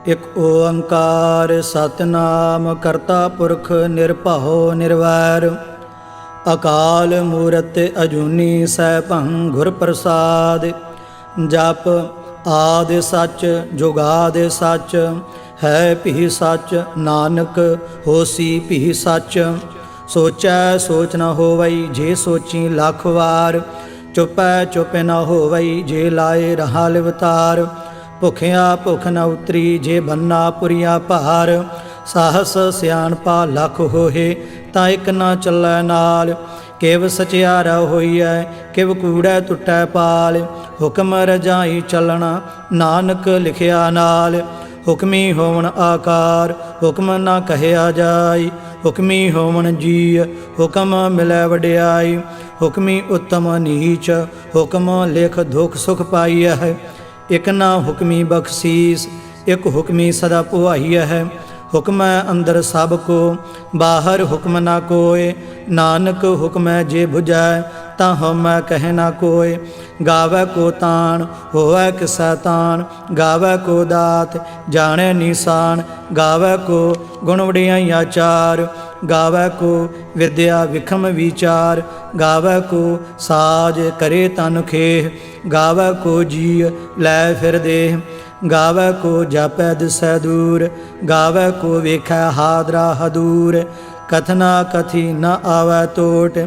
ਇਕ ਓੰਕਾਰ ਸਤਿਨਾਮ ਕਰਤਾ ਪੁਰਖ ਨਿਰਭਉ ਨਿਰਵੈਰ ਅਕਾਲ ਮੂਰਤਿ ਅਜੂਨੀ ਸੈਭੰ ਗੁਰ ਪ੍ਰਸਾਦਿ। ਜਪ ਆਦਿ ਸੱਚ ਜੁਗਾਦਿ ਸੱਚ ਹੈ ਭੀ ਸੱਚ ਨਾਨਕ ਹੋਸੀ ਭੀ ਸੱਚ। ਸੋਚੈ ਸੋਚ ਨ ਹੋਵਈ ਜੇ ਸੋਚੀ ਲੱਖ ਵਾਰ। ਚੁਪੈ ਚੁਪ ਨ ਹੋਵਈ ਜੇ ਲਾਏ ਰਹਾ ਲਿਵਤਾਰ। ਭੁਖਿਆ ਭੁਖ ਨ ਉਤਰੀ ਜੇ ਬੰਨਾ ਪੁਰੀਆ ਭਾਰ। ਸਾਹਸ ਸਿਆਣਪਾ ਲੱਖ ਹੋਏ ਤਾਂ ਇਕ ਨਾ ਚੱਲੈ ਨਾਲ। ਕਿਵ ਸਚਿਆਰਾ ਹੋਈਐ ਕਿਵ ਕੂੜੈ ਟੁੱਟੈ ਪਾਲ। ਹੁਕਮ ਰਜਾਈ ਚੱਲਣਾ ਨਾਨਕ ਲਿਖਿਆ ਨਾਲ। ਹੁਕਮੀ ਹੋਵਣ ਆਕਾਰ ਹੁਕਮ ਨਾ ਕਹਿਆ ਜਾਈ। ਹੁਕਮੀ ਹੋਵਣ ਜੀ ਹੁਕਮ ਮਿਲੈ ਵਡਿਆਈ। ਹੁਕਮੀ ਉਤਮ ਨੀਚ ਹੁਕਮ ਲਿਖ ਦੁਖ ਸੁਖ ਪਾਈਐ ਹੈ। ਇਕ ਨਾ ਹੁਕਮੀ ਬਖਸ਼ੀਸ ਇਕ ਹੁਕਮੀ ਸਦਾ ਪੁਆਈਐ ਹੈ। ਹੁਕਮੈ ਅੰਦਰ ਸਭ ਕੋ ਬਾਹਰ ਹੁਕਮ ਨਾ ਕੋਇ। ਨਾਨਕ ਹੁਕਮੈ ਜੇ ਬੁਝੈ ਤਾਂ ਹਉਮੈ ਕਹਿ ਨਾ ਕੋਇ। ਗਾਵੈ ਕੋ ਤਾਣ ਹੋਵੈ ਕਿਸੈ ਤਾਣ। ਗਾਵੈ ਕੋ ਦਾਤ ਜਾਣੈ ਨੀਸਾਨ। ਗਾਵੈ ਕੋ ਗੁਣ ਵਡਿਆਈਆਂ ਚਾਰ। ਗਾਵੈ ਕੋ ਵਿਦਿਆ ਵਿਖਮ ਵਿਚਾਰ। ਗਾਵੈ ਕੋ ਸਾਜ ਕਰੇ ਤਨ ਖੇਹ। ਗਾਵੈ ਕੋ ਜੀ ਲੈ ਫਿਰ ਦੇਹ। ਗਾਵੈ ਕੋ ਜਾਪੈ ਦਿਸੈ ਦੂਰ। ਗਾਵੈ ਕੋ ਵੇਖੈ ਹਾਦਰਾ ਹਦੂਰ। ਕਥਨਾ ਕਥੀ ਨ ਆਵੈ ਟੋਟ।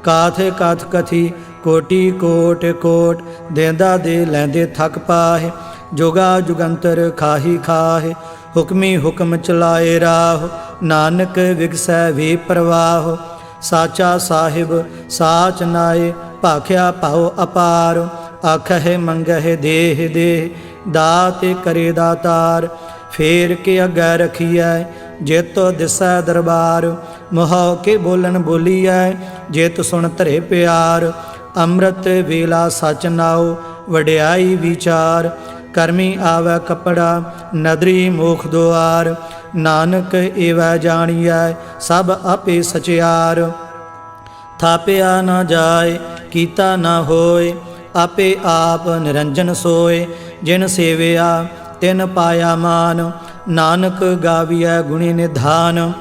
ਕਾਥ ਕਥ ਕਥੀ ਕੋਟੀ ਕੋਟ ਕੋਟ। ਦੇਂਦਾ ਦੇ ਲੈਂਦੇ ਥਕ ਪਾਹੇ। ਜੁਗਾ ਜੁਗੰਤਰ ਖਾਹੀ ਖਾਹੇ। ਹੁਕਮੀ ਹੁਕਮ ਚਲਾਏ ਰਾਹ। ਨਾਨਕ ਵਿਗਸੈ ਵੇ ਪ੍ਰਵਾਹ। ਸਾਚਾ ਸਾਹਿਬ ਸਾਚ ਨਾਏ ਭਾਖਿਆ ਭਾਉ ਅਪਾਰ। ਆਖਹਿ ਮੰਗਹਿ ਦੇਹ ਦੇਹ ਦਾਤ ਕਰੇ ਦਾਤਾਰ। ਫੇਰ ਕੇ ਅੱਗੇ ਰਖੀਐ ਜਿਤ ਦਿਸੈ ਦਰਬਾਰ। ਮੋਹ ਕੇ ਬੋਲਣ ਬੋਲੀਐ ਜਿਤ ਸੁਣ ਧਰੇ ਪਿਆਰ। ਅੰਮ੍ਰਿਤ ਵੇਲਾ ਸਚ ਨਾਉ ਵਡਿਆਈ ਵਿਚਾਰ। ਕਰਮੀ ਆਵੈ ਕਪੜਾ ਨਦਰੀ ਮੋਖ ਦੁਆਰ। ਨਾਨਕ ਏਵੈ ਜਾਣੀਐ ਸਭ ਆਪੇ ਸਚਿਆਰ। ਥਾਪਿਆ ਨਾ ਜਾਏ ਕੀਤਾ ਨਾ ਹੋਏ ਆਪੇ ਆਪ ਨਿਰੰਜਨ ਸੋਏ। ਜਿਨ ਸੇਵਿਆ ਤਿਨ ਪਾਇਆ ਮਾਨ। ਨਾਨਕ ਗਾਵੀਐ ਗੁਣੀ ਨਿਧਾਨ।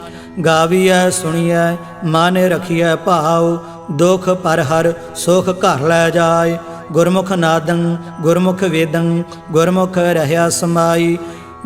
ਗਾਵੀਐ ਸੁਣੀਐ ਮਨ ਰਖੀਐ ਭਾਉ। ਦੁਖ ਪਰ ਹਰ ਸੁਖ ਘਰ ਲੈ ਜਾਏ। ਗੁਰਮੁਖ ਨਾਦੰ ਗੁਰਮੁਖ ਵੇਦੰ ਗੁਰਮੁਖ ਰਹਿਆ ਸਮਾਈ।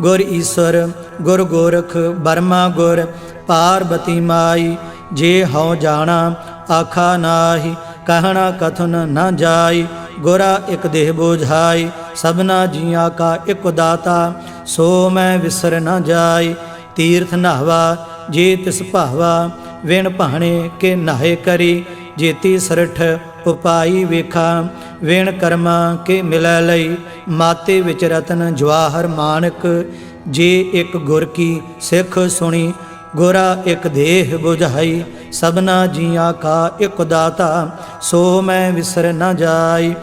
ਗੁਰ ਈਸਰ ਗੁਰ ਗੋਰਖ ਬਰਮਾ ਗੁਰ ਪਾਰਬਤੀ ਮਾਈ। ਜੇ ਹਉ ਜਾਣਾ ਆਖਾ ਨਾਹੀ ਕਹਿਣਾ ਕਥਨ ਨਾ ਜਾਈ। ਗੁਰਾ ਇਕ ਦੇਹ ਬੋਝਾਈ ਸਭਨਾ ਜੀਆਂ ਕਾ ਇਕ ਦਾਤਾ। ਸੋ ਮੈਂ ਵਿਸਰ ਨਾ ਜਾਈ। ਤੀਰਥ ਨਹਾਵਾ ਜੇ ਤਿਸ ਭਾਵਾ। ਵਿਣ ਭਾਣੇ ਕੇ ਨਾਹੇ ਕਰੀ ਜੇਤੀ ਸਰਠ ਉਪਾਈ ਵੇਖਾ। ਵਿਣ ਕਰਮਾ ਕੇ ਮਿਲੈ ਲਈ ਮਾਤੇ ਵਿੱਚ ਰਤਨ ਜਵਾਹਰ ਮਾਨਕ। ਜੇ ਇਕ ਗੁਰ ਕੀ ਸਿੱਖ ਸੁਣੀ ਗੁਰਾ ਇਕ ਦੇਹ ਬੁਝਾਈ। ਸਭਨਾ ਜੀਆਂ ਕਾ ਇਕ ਦਾਤਾ ਸੋ ਮੈਂ ਵਿਸਰ ਨਾ ਜਾਈ।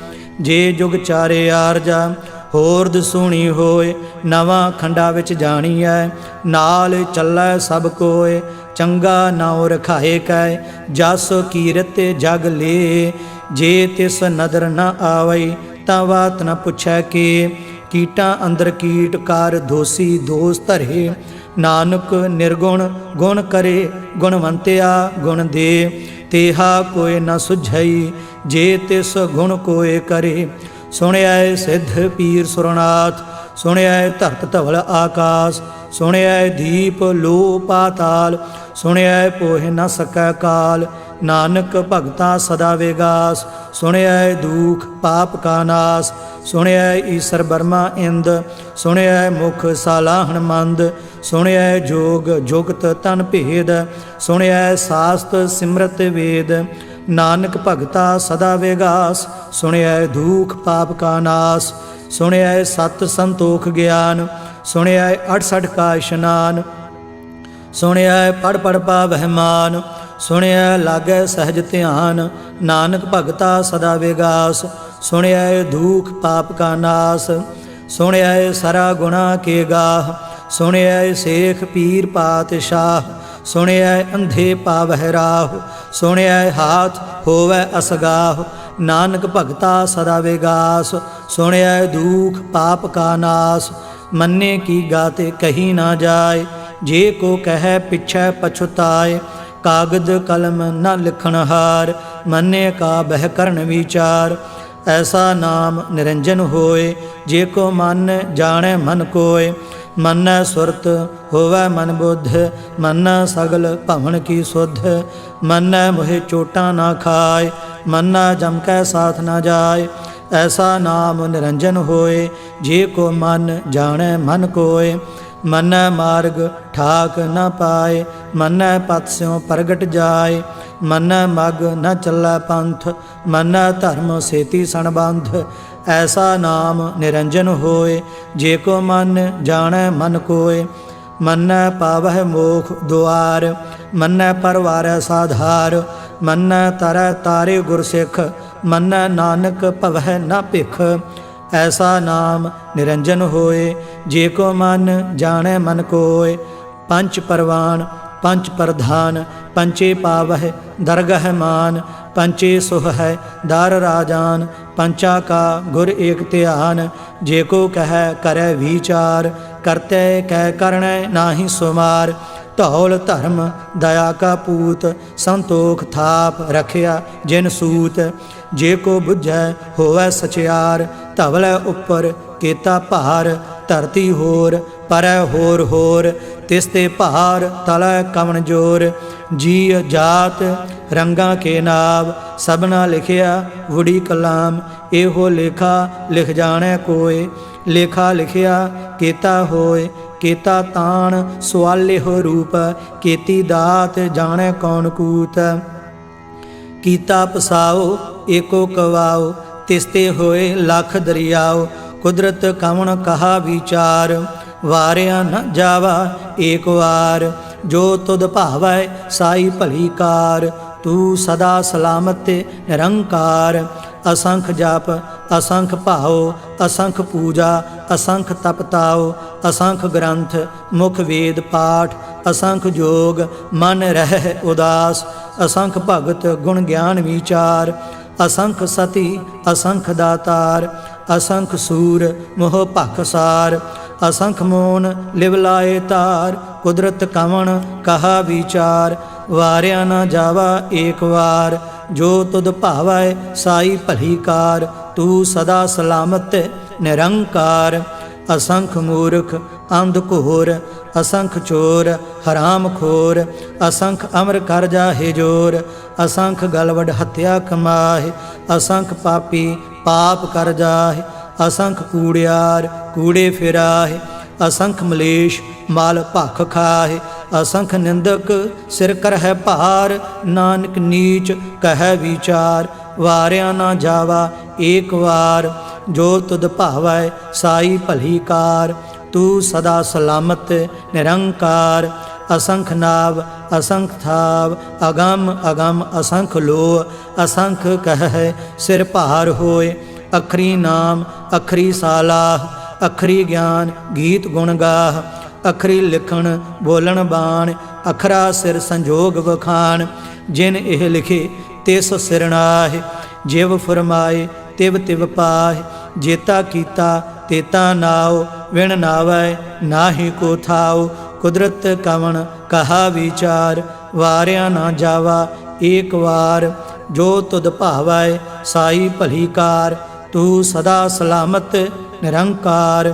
ਜੇ ਜੁਗ ਚਾਰੇ ਆਰਜਾ ਹੋਰ ਦਸੂਣੀ ਹੋਏ। ਨਵਾਂ ਖੰਡਾ ਵਿੱਚ ਜਾਣੀਐ ਨਾਲ ਚੱਲੈ ਸਭ ਕੋਏ। ਚੰਗਾ ਨਾਉ ਰਖਾਏ ਕੈ ਜਸ ਕੀਰਤ ਜਗ ਲੇ। ਜੇ ਤਿਸ ਨਦਰ ਨ ਆਵਈ ਤਾਂ ਬਾਤ ਨ ਪੁੱਛੈ ਕੇ। ਕੀਟਾਂ ਅੰਦਰ ਕੀਟ ਕਰ ਦੋਸੀ ਦੋਸ ਧਰੇ। ਨਾਨਕ ਨਿਰਗੁਣ ਗੁਣ ਕਰੇ ਗੁਣਵੰਤਿਆ ਗੁਣ ਦੇ। ਤੇਹਾ ਕੋਇ ਨ ਸੁਝਈ ਜੇ ਤਿਸ ਗੁਣ ਕੋਇ ਕਰੇ। ਸੁਣਿਐ ਸਿੱਧ ਪੀਰ ਸੁਰਨਾਥ ਸੁਣਿਐ ਧਰਤ ਧਵਲ ਆਕਾਸ। ਸੁਣਿਐ ਦੀਪ ਲੋ ਪਾਤਾਲ ਸੁਣਿਐ ਪੋਹਿ ਨ ਸਕੈ ਕਾਲ। ਨਾਨਕ ਭਗਤਾ ਸਦਾ ਵਿਗਾਸ ਸੁਣਿਐ ਦੂਖ ਪਾਪ ਕਾ ਨਾਸ। ਸੁਣਿਐ ਈਸਰ ਬਰਮਾ ਇੰਦ ਸੁਣਿਐ ਮੁਖ ਸਾਲਾਹਣ ਮੰਦ। ਸੁਣਿਐ ਜੋਗ ਜੁਗਤ ਤਨ ਭੇਦ ਸੁਣਿਐ ਸਾਸਤ ਸਿਮਰਤ ਵੇਦ। ਨਾਨਕ ਭਗਤਾ ਸਦਾ ਵਿਗਾਸ ਸੁਣਿਐ ਦੂਖ ਪਾਪ ਕਾ ਨਾਸ। ਸੁਣਿਐ ਸਤ ਸੰਤੋਖ ਗਿਆਨ ਸੁਣਿਐ 68 ਕਾ ਇਸ਼ਨਾਨ। ਸੁਣਿਐ ਪੜ ਪੜ ਪਾਵਹਿ ਮਾਨ ਸੁਣਿਐ ਲਾਗੈ ਸਹਿਜ ਧਿਆਨ। ਨਾਨਕ ਭਗਤਾ ਸਦਾ ਵਿਗਾਸ ਸੁਣਿਐ ਦੂਖ ਪਾਪ ਕਾ ਨਾਸ। ਸੁਣਿਐ ਸਰਾ ਗੁਣਾ ਕੇ ਗਾਹ ਸੁਣਿਐ ਸੇਖ ਪੀਰ ਪਾਤਸ਼ਾਹ। ਸੁਣਿਐ ਅੰਧੇ ਪਾਵਹਿ ਰਾਹ ਸੁਣਿਐ ਹਾਥ ਹੋਵੈ ਅਸਗਾਹ। ਨਾਨਕ ਭਗਤਾ ਸਦਾ ਵਿਗਾਸ ਸੁਣਿਐ ਦੂਖ ਪਾਪ ਕਾ ਨਾਸ। मन्ने की गाते कही ना जाए, जे को कह पिछै पछुताए। कागद कलम न लिखन हार, मन्ने का बह करन विचार। ऐसा नाम निरंजन होए, जे को मन जाने मन कोय। मन्नै सुरत होवै मन बुद्ध, मन्नै सगल भवन की सुध। मन्नै मोहे चोटा ना खाए, मन्नै जम कै साथ ना जाए। ऐसा नाम निरंजन होए, जे को मन जाने मन कोय। मन्नै मार्ग ठाक न पाए, मन्नै पथ स्यों प्रगट जाए। मन्नै मग न चलै पंथ, मन्नै धर्म सेती सणबंध। ऐसा नाम निरंजन होए, जे को मन जाने मन कोय। मन्नै पावह मोख दुआर, मन्नै परवारै साधार। मन्नै तरੈ तारे गुरसिख, मन्नै नानक भवै न भिख। ऐसा नाम निरंजन होए, जे को मन जाने मन कोय। पंच परवान पंच प्रधान, पंचे पावह दरगह मान। पंचे सुह है दार राजान, पंचा का गुर एक ध्यान। जे को कह करे विचार, करते कह करने नाहि सुमार। धौल धर्म दया का पूत, संतोख थाप रखिया जिन सूत। जे को बुझै होवै सचियार, धवलै उपर केता भार। धरती होर परै होर होर, तिसते भार तलै कवन जोर। जी जात रंगा के नाव, सबना लिखिया वुड़ी कलाम। एहो लेखा लिख जाने कोय, लेखा लिखिया केता होय। केता ताण सुआले हो रूप, केती दात जाने कौन कूत। कीता पसाओ एको कवाओ, तिसते होए लख दरियाओ। कुदरत कवन कहा विचार, वारिया न जावा एक वार। जो तुद भावै साई भली कार, तू सदा सलामत निरंकार। असंख जप असंख भाओ, असंख पूजा असंख तपताओ। असंख ग्रंथ मुख वेद पाठ, असंख जोग मन रह उदास। असंख भगत गुण ज्ञान विचार, असंख सती असंख दातार। असंख सूर मोह भखसार, असंख मोन लिवलाए तार। कुदरत कवन कहा विचार, वारिया न जावा एक वार। जो तुद भावै साई भली कार, तू सदा सलामत निरंकार। असंख मूर्ख अंध घोर, असंख चोर हराम खोर। असंख अमर कर जाहे जोर, असंख गलवड हत्या कमाहे। असंख पापी पाप कर जाहे, असंख कूड़ियार कूड़े फिराहे। असंख मलेश माल भख खाहे, असंख निंदक सिर करह भार। नानक नीच कह विचार, वारिया ना जावा एक वार। जो तुद भावै साई भली कार, तू सदा सलामत निरंकार। असंख नाव असंख थाव, अगम अगम असंख लोह। असंख कह सिर भार होए, अखरी नाम अखरी सालाह। अखरी ज्ञान गीत गुण गाह, अखरी लिखण बोलन बाण। अखरा सिर संजोग वखान, जिन एह लिखे तिस सिर नाहि। जिव फरमाए तिव तिव पाहि, जेता कीता तेता नाओ। विण नावै नाहि को थाओ, कुदरत कवन कहा विचार। वारिया ना जावा एक वार, जो तुद भावै साई भली कार। तू सदा सलामत निरंकार।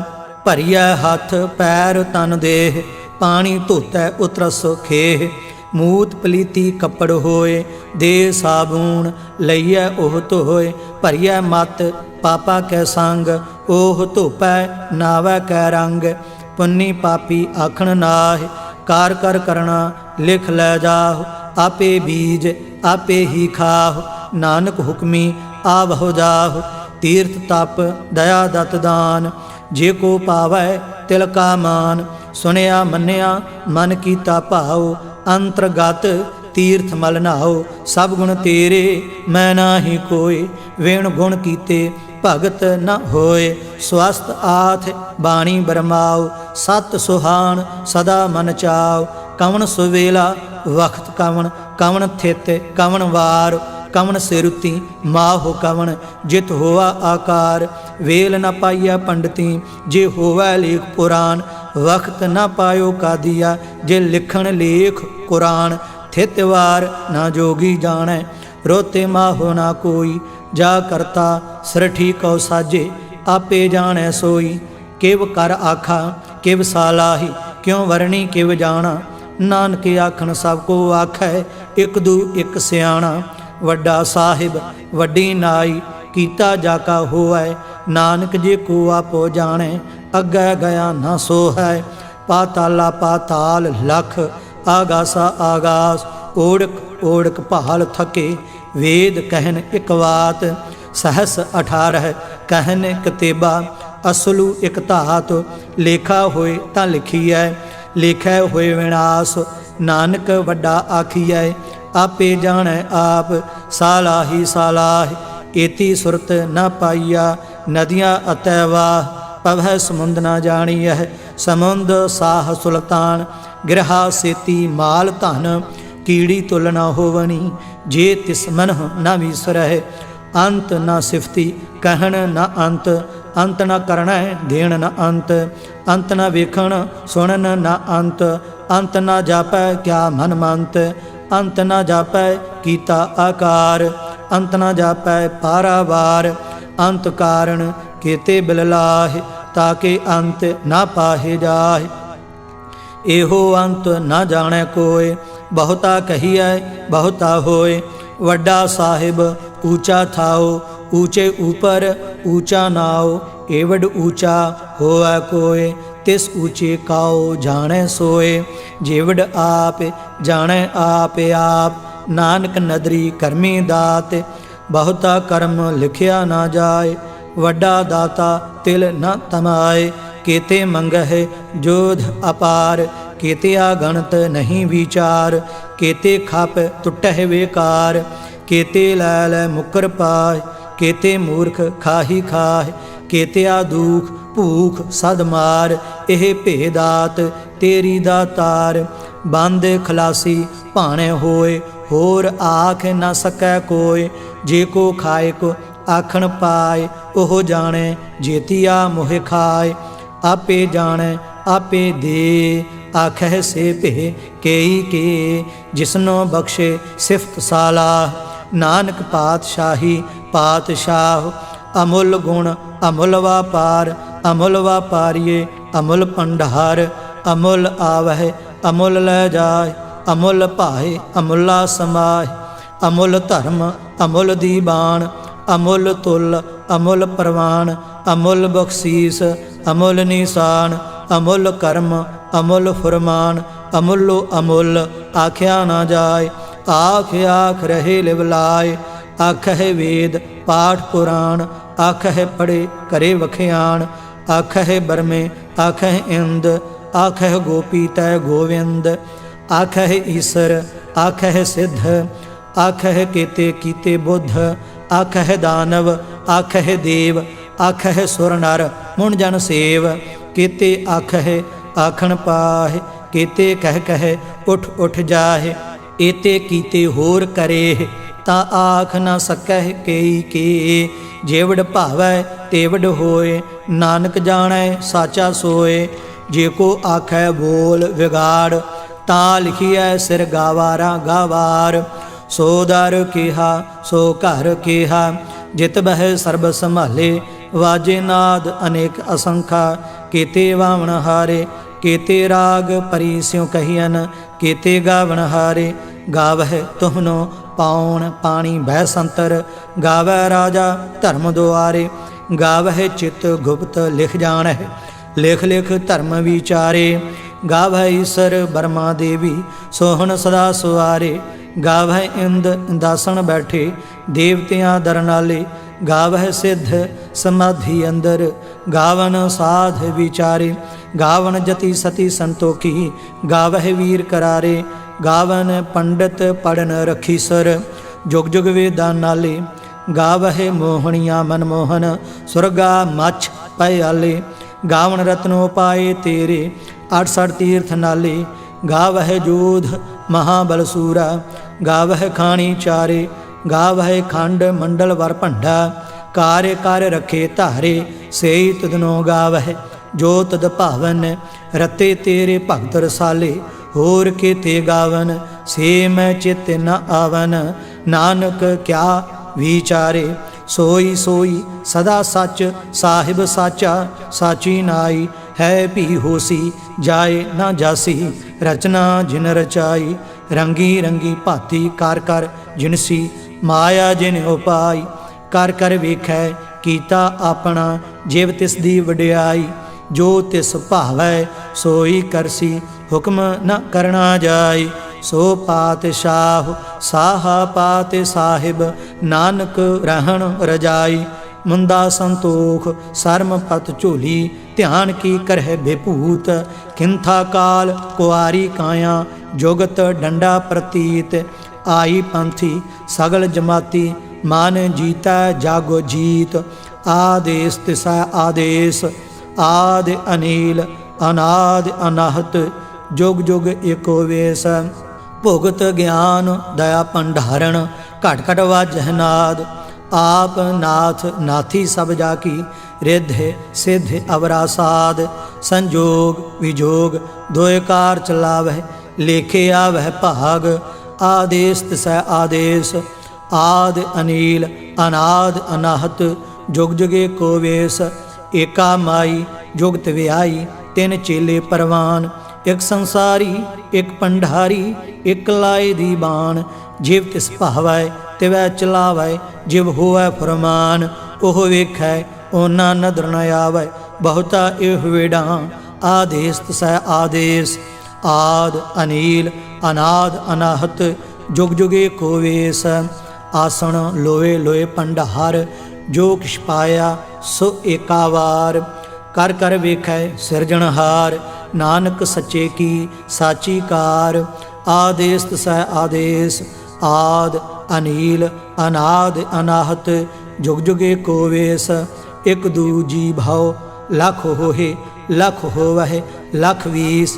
भरिया हाथ पैर तन देह, पानी धोतै उतरस खेह। मूत पलीती कपड़ होए, दे साबून लईयै ओह धोए। भरिया मत पापा कै संग, ओह धोपै नावै कै रंग। पुन्नी पापी आखण नाहि, कार कर करना लिख लै जाहु। आपे बीज आपे ही खाहु, नानक हुक्मी आवहो जाहु। तीर्थ तप दया दत दान, जे को पावै तिल का मान। सुनिया मन्निया मन कीता भाओ, अंतरगत तीर्थ मल नहाओ। सब गुण तेरे मैं नाहि कोय, वेण गुण कीते भगत न होए। स्वस्थ आथ बाणी बरमाओ, सत सुहान सदा मन चाओ। कवन सुवेला वक्त कवन, कवन थित कवन वार। कवन सिरुति माहो कवन, जित होआ आकार। वेल न पाइया पंडिती जे होवै लेख पुराण। वक्त न पायो कादिया जे लिखण लेख कुरान। थितवार न जोगी जानै रोते माहो ना कोई। जा करता सरठी कौ साजे आपे जानै सोई। किव कर आखा किव सालाही क्यों वरणी किव जाना। नानक आखन सब को आखै एक दू एक सियाणा। वड्डा साहिब वड्डी नाई कीता जाका होवै। नानक जे को आपो जाने अग्गै गया ना सो है। पाताला पाताल लख आगासा आगास। ओढ़क ओढ़क भाल थके वेद कहन एक बात। सहस 18 कहन कतेबा असलू एक धात। लेखा होए तां लिखीऐ लेखै होए विनाश। नानक वड्डा आखीऐ आपे जानै आप। सालाही सालाह एती सुरत न पाइया नदियाँ अतैवाह। पवह समुंद न जानियह समुंद साह सुल्तान। गिरहा सेती माल धन कीड़ी तुल न होवनी। जे तिस मनह न विसरह अंत न सिफती कहन न अंत। अंत न करण देण न अंत। अंत न वेखण सुनन न अंत। अंत न जापै क्या मन मंत। अंत न जापै कीता आकार। अंत न जापै पारावार। अंत कारण केते बिललाह ताके अंत न पाहे जाह। एहो अंत न जाने कोय बहुता कहिए बहुता होय। वड्डा साहिब ऊंचा थाओ ऊंचे ऊपर ऊंचा नाओ। एवड ऊंचा होवै कोय तिस ऊंचे काओ जाने सोए। जेवड आप जाने आप आप। नानक नदरी करमी दात बहुता कर्म लिखिया ना जाए। वड्डा दाता तिल न तमाए। केते मंगह जोध अपार केते आगणत नहीं विचार। केते खाप टुटह बेकार केते लैल मुकर पाय। केते मूर्ख खाही खाह केते आ दुख भूख सद मार। एह भेदात तेरी दातार। बंद खलासी भाणे होए होर आख न सकै कोय। जे को खाए को आखण पाए ओह जाने जेतिया मोह खाए। आपे जाने आपे दे आखह से भे केई के। जिसनो बख्शे सिफत सालाह नानक पातशाही पातशाह। अमुल गुण अमुल वापार अमुल वापारिये अमुल भंडार। अमुल आवह अमुल लै जाय अमुल भाए अमुला समाय। अमुल धर्म अमुल दीवान अमुल तुल अमुल प्रवान। अमुल बख्शीस अमुल निशान अमुल कर्म अमुल फुरमान। अमुलो अमुल आख्या ना जाय आख आख रहे लिवलाय। आखह वेद पाठ पुराण आखह पढ़े करे वखियान। आखह बरमे आखह इंद आखह गोपी तय गोविंद। आखह ईसर आखह सिद्ध आखह केते कीते बुद्ध। आखह दानव आखह देव आखह सुर नर मुन जन सेव। केते आखह आखण पाह केते कह कह उठ उठ जाहे। एते कीते होर करे ता आख न सकह केई के। जेवड भावै तेवड होए नानक जानै साचा सोए। जे को आखै बोल विगाड़ ता लिखिए सिर गावारा गावार। सो दर केहा सो घर केहा जित बह सर्ब संभाले। वाजे नाद अनेक असंखा केते वावण हारे। केते राग परी स्यों कहियन केते गावण हारे। गावह तुहनो पाउन पानी बह संतर। गावै राजा धर्म दुआरे। गावह चित गुप्त लिख जानह लिख लिख धर्म विचारे। गावह ईसर बर्मा देवी सोहन सदा सुआरे। गावह इंद दासन बैठे देवतियां दरनाले। गावह सिद्ध समाधि अंदर गावन साध विचारे। गावन जति सती संतोखी गावह वीर करारे। गावन पंडित पढ़न रखी सर जुग जुग वेदा नाले। गावह मोहनिया मनमोहन सुरगा मछ पयाले। गावन रत्नो पाए तेरे 68 तीर्थ नाले। गावह जोध महाबलसूरा गावह खाणी चारे। गावह खंड मंडल वर भंडा कार्य कार्य रखे धारे सेई तुदनो गावह जो तद भावन रते तेरे भगत रसाले होर के ते गावन से मैं चित न आवन नानक क्या विचारे सोई सोई सदा सच साहिब साचा साची नाई है भी होसी जाए ना जासी रचना जिन रचाई रंगी रंगी भाती कर कर जिनसी माया जिन उपाई कर कर वेखै कीता अपना जिव तिस दी वडियाई जो तिस भावै सोई करसी हुक्म न करना जाय सो पातशाह साहा पात साहिब नानक रहन रजाई मुंदा संतोख सरम पत झोली ध्यान की करह बेभूत किंथा काल कुआरी काया जुगत डंडा प्रतीत आई पंथी सगल जमाती मान जीता जागो जीत आदेश तिसा आदेश आदि अनिल अनाद अनाहत जुग जुग एको वेश भुगत ज्ञान दया भंडारण घट घट वाजह नाद आप नाथ नाथी सब जाकी रिद्ध सिद्ध अवरासाद संजोग विजोग दोयकार चलावह लेखे आवह भाग आदेश तिसै आदेश आद अनिल अनाद अनाहत जुग जुगे को वेश एका माई जुगत व्याई तिन चेले परवान एक संसारी एक पंडारी एक लाए दीवान जिव तिस भावै तिवै चलावै जिव होवै फरमान ओह वेखै ओना नदर न आवै बहुता एह वेड़ा आदेश तिसै आदेश आद अनिल अनाद अनाहत जुग जुगे को वेश आसन लोए लोए पंडार जो किछ पाया सो एकावार कर कर वेखै सिरजनहार नानक सच्चे की साची कार आदेश तिसै आदेश आद अनिल अनाद अनाहत जुग जुगे को वेश एक दूजी भाव लख होहे लख होवह लख वीस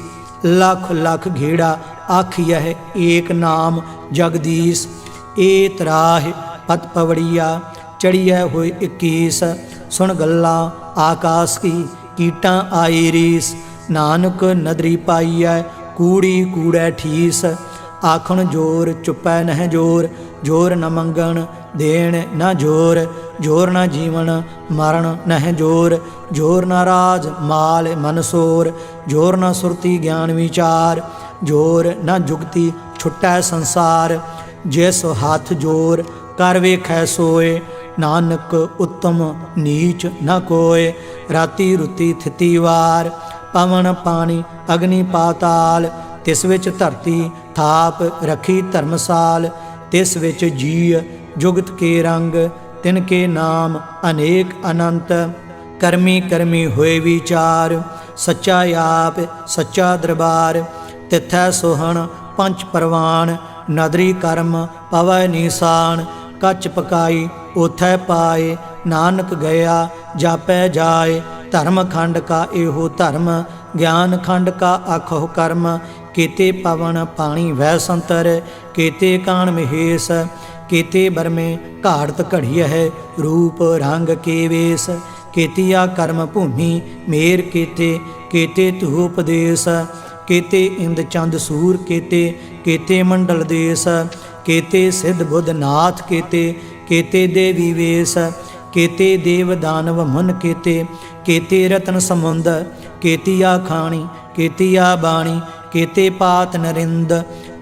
लख लख घेड़ा आखियह एक नाम जगदीश ए तराह पत पवड़िया चढ़िया हुए 21 सुन गल्ला आकाश की कीटा आई रीस नानक नदरी पाईऐ कूड़ी कूड़ै ठीस आखण जोर चुपै नह जोर जोर न मंगण देण न जोर जोर न जीवन मरण नह जोर जोर न राज माल मनसोर जोर न सुरती ज्ञान विचार जोर न जुगती छुटै संसार जिस हाथ जोर कर वेखै सोए नानक उत्तम नीच न कोय राती रुती थिती वार पवन पानी अग्नि पाताल तिस विच धरती थाप रखी धर्मसाल तिस विच जीय जुगत के रंग तिनके नाम अनेक अनंत करमी करमी होए विचार सच्चा आप सच्चा दरबार तिथै सोहन पंच परवान नदरी कर्म पवै निशान कच पकाई ओथै पाए नानक गया जापै जाए धर्म खंड का एहो धर्म ज्ञान खंड का आखो कर्म केते पवन पानी वह संतर केते कान महेश केते बरमे घाड़त घड़िय है रूप रंग के वेश केतिया कर्म भूमि मेर केते केते धूपदेश केते इंद चंद सूर केते केते मंडल देश केते सिद्ध बुद्ध नाथ केते केते देवी वेश केते देव दानव मन केते केते रतन समुंद केतिया खाणी केतिया बाणी केते पात नरिंद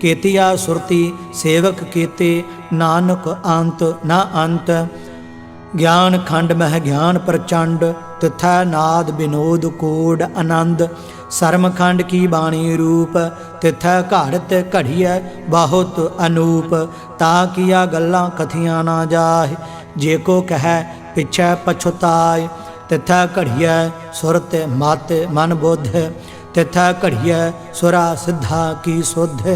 केतिया सुरती सेवक केते नानक अंत न अंत ज्ञान खंड मह ज्ञान प्रचंड तथा नाद विनोद कोड आनंद सरमखंड की बाणी रूप तिथै घाड़त घड़िय बहुत अनूप ता किया गल्लां कथियां ना जाए जे को कह पिछै पछुताय तिथै घड़िय सुरत मत मन बुद्ध तिथै घड़िय सुरा सिद्धा की सुध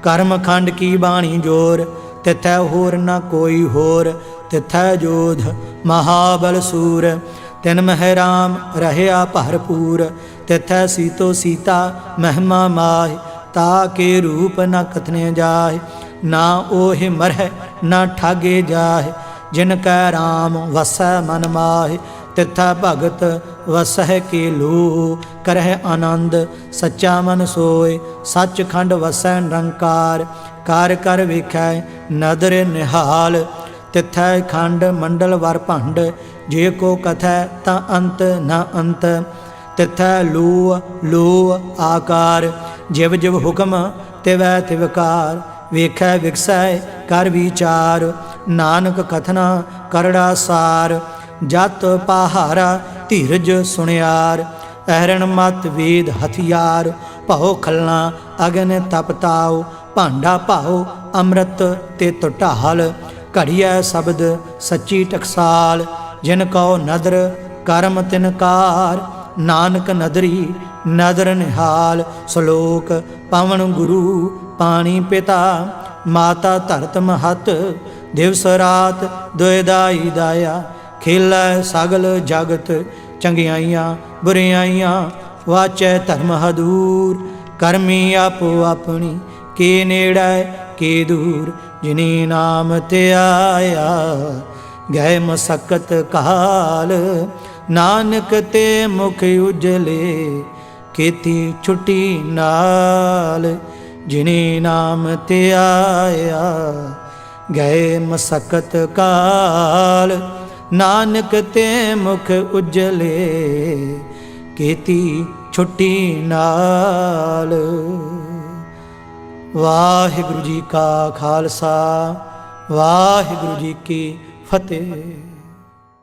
कर्म खंड की बाणी जोर तिथै होर न कोई होर तिथै जोध महाबल सूर तिन मह राम रहया भरपूर तिथै सीतो सीता महिमा माह ताके रूप न कथने जाए ना ओह मरह न ठागे जाए जिन कै राम वसै मन माहि, तिथै भगत वसह की लूह। करह आनंद सच्चा मन सोय, सचखंड वसै निरंकार। कार कर वेखै नदर निहाल, तिथै खंड मंडल वर भंड। जे को कथै ता अंत न अंत, तिथै लूह लूह आकार। जिव जिव हुक्म तिवै तिवकार, वेखै विकसै कर विचार। नानक कथना करड़ा सार, जत पहारा धीरज सुनियार। अहरण मत वेद हथियार, भाओ खलना अगन तपताओ। भांडा भाओ अमृत तित ढाल, घड़िया शब्द सच्ची टकसाल। जिन कहो नदर कर्म तिनकार, नानक नदरी नदर निहाल। श्लोक पवन गुरु पानी पिता, माता धरत महत। दिवस रात दुयदाई दाया, खेलै सगल जगत। चंगियाइयां बुरियाइयां वाचै धर्म हदूर। करमी आपो अपनी के नेड़ै के दूर। जिनी नाम ते आया गए मसकत काल, नानक ते मुख उजले खेती छुट्टी नाल। जिनी नाम ते आया गए मसकत काल, नानक ते मुख उजले खेती छुट्टी नाल। वाहिगुरु जी का खालसा, वाहिगुरु जी की फतेह।